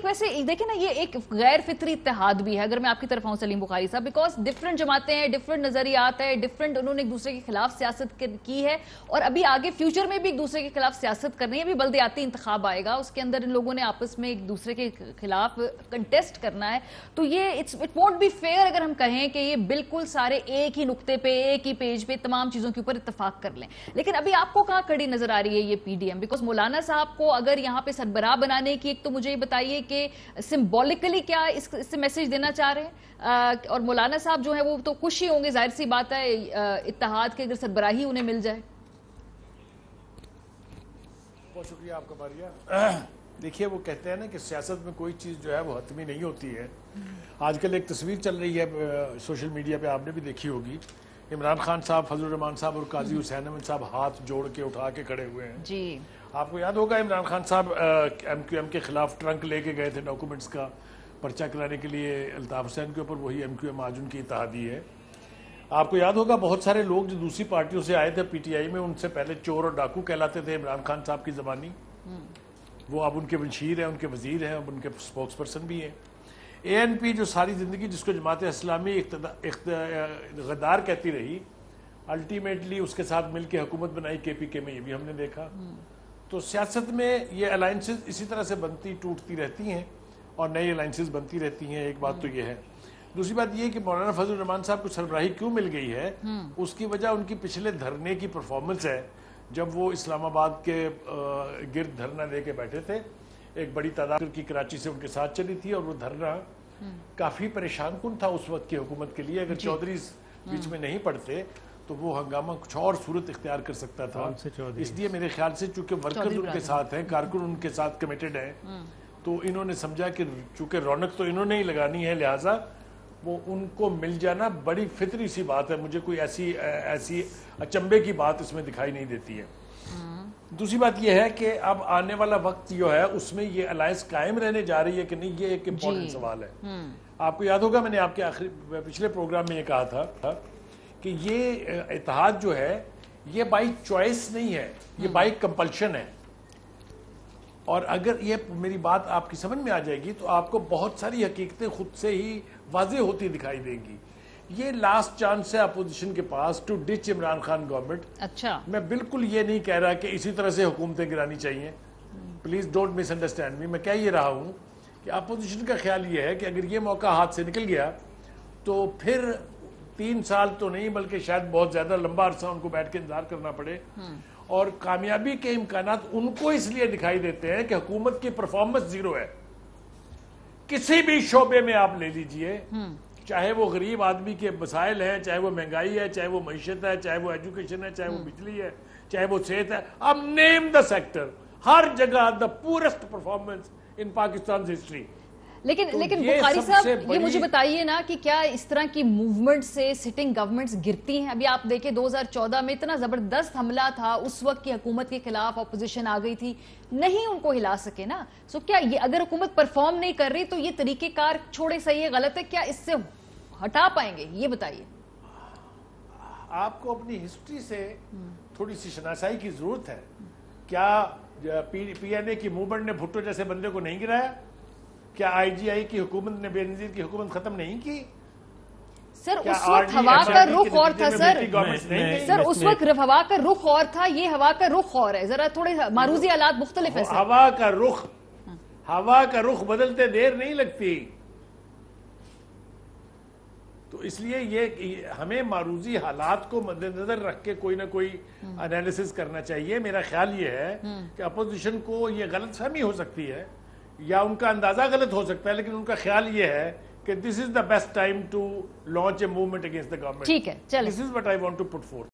वैसे देखें ना, ये एक गैर फितरी इत्तेहाद भी है, अगर मैं आपकी तरफ आऊं सलीम बुखारी साहब, बिकॉज डिफरेंट जमातें हैं, डिफरेंट नजरियात है, डिफरेंट उन्होंने एक दूसरे के खिलाफ सियासत की है, और अभी आगे फ्यूचर में भी एक दूसरे के खिलाफ सियासत करनी है। अभी बल्दियाती इंतखाब आएगा, उसके अंदर इन लोगों ने आपस में एक दूसरे के खिलाफ कंटेस्ट करना है। तो ये इट वोंट बी फेयर अगर हम कहें कि ये बिल्कुल सारे एक ही नुक्ते पे, एक ही पेज पे तमाम चीजों के ऊपर इत्तेफाक कर लें। लेकिन अभी आपको कहाँ खड़ी नजर आ रही है ये पीडीएम? बिकॉज मौलाना साहब को अगर यहाँ पे सरबराह बनाने की, एक तो मुझे ये बताइए कि सिंबॉलिकली क्या इससे मैसेज देना चाह रहे हैं, और मौलाना साहब जो है वो तो खुश ही होंगे, जाहिर सी बात है, इत्तेहाद के अगर सरबराही उन्हें मिल जाए। बहुत शुक्रिया आपका बारिया। देखिए, वो कहते हैं ना कि सियासत में कोई चीज़ जो है वो हतमी नहीं होती है। आजकल एक तस्वीर चल रही है सोशल मीडिया पे, आपने भी देखी होगी, इमरान खान साहब, फजलुर रहमान साहब और काजी हुसैन अहमद साहब हाथ जोड़ के उठा के खड़े हुए हैं जी। आपको याद होगा इमरान खान साहब एमक्यूएम के खिलाफ ट्रंक लेके गए थे डॉक्यूमेंट्स का पर्चा कराने के लिए अल्ताफ हुसैन के ऊपर, वही एमक्यूएम आज उनकी इत्तेहादी है। आपको याद होगा बहुत सारे लोग जो दूसरी पार्टियों से आए थे पीटीआई में, उनसे पहले चोर और डाकू कहलाते थे इमरान खान साहब की ज़बानी, वो अब उनके वजीर हैं, उनके वजीर हैं, अब उनके स्पोक्स पर्सन भी हैं। एएनपी जो सारी ज़िंदगी जिसको जमात इस्लामी गद्दार कहती रही, अल्टीमेटली उसके साथ मिल के हुकूमत बनाई केपीके में, ये भी हमने देखा। तो सियासत में ये अलायंसेस इसी तरह से बनती टूटती रहती हैं और नई अलायंसेस बनती रहती हैं। एक बात तो ये है। दूसरी बात ये कि मौलाना फजलुर रहमान साहब को सरबराही क्यों मिल गई है, उसकी वजह उनकी पिछले धरने की परफॉर्मेंस है। जब वो इस्लामाबाद के गिर्द धरना दे के बैठे थे, एक बड़ी तादाद की कराची से उनके साथ चली थी, और वो धरना काफ़ी परेशान कुन था उस वक्त की हुकूमत के लिए। अगर चौधरी बीच में नहीं पड़ते तो वो हंगामा कुछ और सूरत इख्तियार कर सकता था। इसलिए मेरे ख्याल से चूंकि वर्कर्स उनके साथ हैं, कारकुन उनके साथ कमिटेड हैं, तो इन्होंने समझा कि चूंकि रौनक तो इन्होंने ही लगानी है, लिहाजा वो उनको मिल जाना बड़ी फितरी सी बात है। मुझे कोई ऐसी अचंभे की बात इसमें दिखाई नहीं देती है। दूसरी बात यह है कि अब आने वाला वक्त जो है उसमें ये अलायंस कायम रहने जा रही है कि नहीं, ये एक इम्पोर्टेंट सवाल है। आपको याद होगा मैंने आपके पिछले प्रोग्राम में ये कहा था कि ये इत्तेहाद जो है ये बाई चॉइस नहीं है, ये बाई कंपल्शन है। और अगर ये मेरी बात आपकी समझ में आ जाएगी तो आपको बहुत सारी हकीकतें खुद से ही वाज़ेह होती दिखाई देंगी। ये लास्ट चांस है अपोजिशन के पास to ditch Imran Khan government. अच्छा, मैं बिल्कुल ये नहीं कह रहा कि इसी तरह से हुकूमतें गिरानी चाहिए, प्लीज डोंट मिसअंडरस्टैंड मी। मैं कह ये रहा हूँ कि अपोजिशन का ख्याल ये है कि अगर ये मौका हाथ से निकल गया तो फिर 3 साल तो नहीं बल्कि शायद बहुत ज्यादा लंबा अरसा उनको बैठ के इंतजार करना पड़े। और कामयाबी के इम्कानात उनको इसलिए दिखाई देते हैं कि हुकूमत की परफॉर्मेंस जीरो है। किसी भी शोबे में आप ले लीजिए, चाहे वो गरीब आदमी के मसाइल हैं, चाहे वो महंगाई है, चाहे वो मईशत है, चाहे वो एजुकेशन है, चाहे वो बिजली है, चाहे वो सेहत है, अब नेम द सेक्टर, हर जगह the purest performance in Pakistan history. लेकिन बुखारी साहब, ये मुझे बताइए ना कि क्या इस तरह की मूवमेंट से सिटिंग गवर्नमेंट्स गिरती हैं? अभी आप देखिए 2014 में इतना जबरदस्त हमला था, उस वक्त की हुकूमत के खिलाफ अपोजिशन आ गई थी, नहीं उनको हिला सके ना। सो क्या ये अगर हुकूमत परफॉर्म नहीं कर रही तो ये तरीकेकार छोड़े सही है गलत है, क्या इससे हटा पाएंगे? ये बताइए। आपको अपनी हिस्ट्री से थोड़ी सी शनासाई की जरूरत है। क्या पीएनए की मूवमेंट ने भुट्टो जैसे बंदे को नहीं गिराया? क्या आईजीआई की हुकूमत ने बेनजीर की हुकूमत खत्म नहीं की? सर उस वक्त हवा का रुख और था सर उस वक्त हवा का रुख और था, ये हवा का रुख और है, जरा थोड़े मारूजी हालात मुख्तलिफ है। हवा का रुख बदलते देर नहीं लगती, तो इसलिए ये हमें मारूजी हालात को मद्देनजर रख के कोई ना कोई एनालिसिस करना चाहिए। मेरा ख्याल ये है कि अपोजिशन को ये गलतफहमी हो सकती है या उनका अंदाजा गलत हो सकता है, लेकिन उनका ख्याल ये है कि this is the best time to launch a movement against the government. ठीक है, चलिए, this is what I want to put fourth.